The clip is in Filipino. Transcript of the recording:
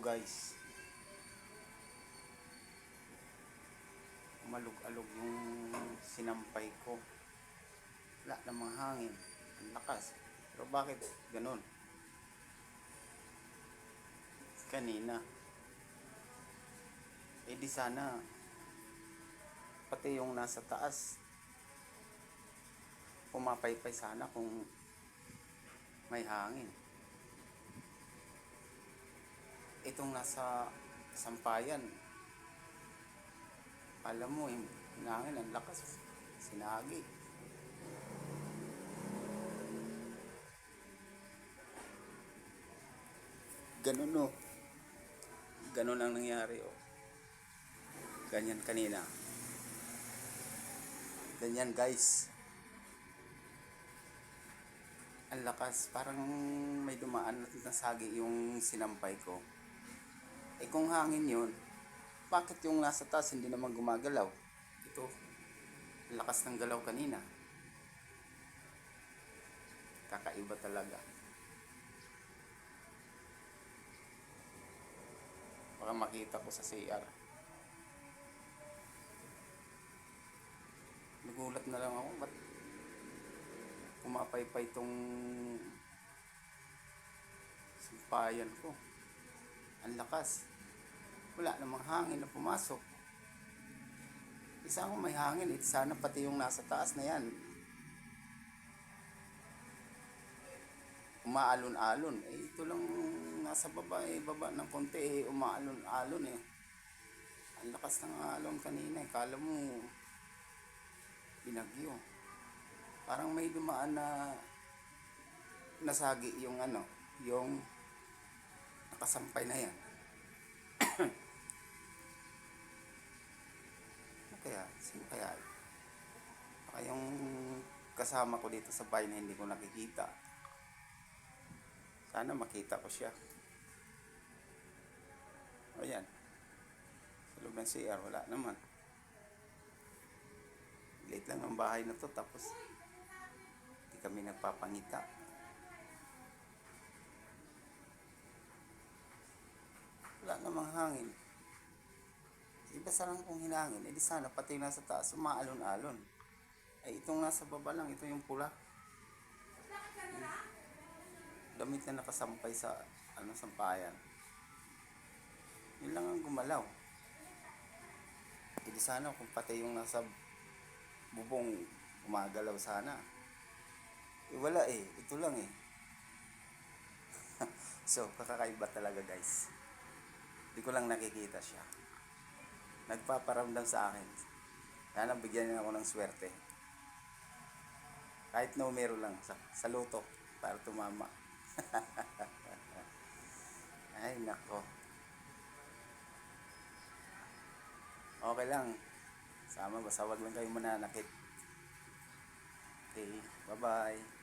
guys, malug-alog yung sinampay ko. Wala namang hangin, ang lakas. Pero bakit ganun? Kanina di sana pati yung nasa taas pumapaypay sana kung may hangin. Itong nasa sampayan, alam mo yung hangin ang lakas, sinagi. Ganun no, ganun ang nangyari oh. Ganyan kanina, ganyan guys, ang lakas, parang may dumaan at nasagi yung sinampay ko. Kung hangin yun, bakit yung nasa taas hindi naman gumagalaw? Ito, ang lakas ng galaw kanina. Kakaiba talaga. Baka makita ko sa CR. Nagulat na lang ako, ba't pumapaypay tong sampayan ko? Ang lakas. Wala namang hangin na pumasok. Isa kung may hangin, sana pati yung nasa taas na yan umaalon-alon. Ito lang nasa baba, baba ng konti, umaalon-alon eh. Ang lakas ng alon kanina, kala mo binagyo. Parang may dumaan na nasagi yung yung nakasampay na yan. Sino kaya? Baka yung kasama ko dito sa bahay na hindi ko nakikita. Sana makita ko siya. O yan, sa loob ng CR, wala naman. Late lang ang bahay na to, tapos hindi kami nagpapangita. Wala namang hangin. Basta lang kung hinangin, di sana pati nasa taas umaalon-alon. Itong nasa baba lang, ito yung pula. Damit na nakasampay sa sampayan. Yun lang ang gumalaw. Di sana kung pati yung nasa bubong gumagalaw sana. Wala ito lang So, kakaiba talaga guys. Di ko lang nakikita siya. Nagpaparamdam sa akin. Kaya bigyan niya ako ng swerte. Kahit numero lang sa loto para tumama. Ay nako. Okay lang. Sama, basta wag lang kayo mananakit. Okay, bye-bye.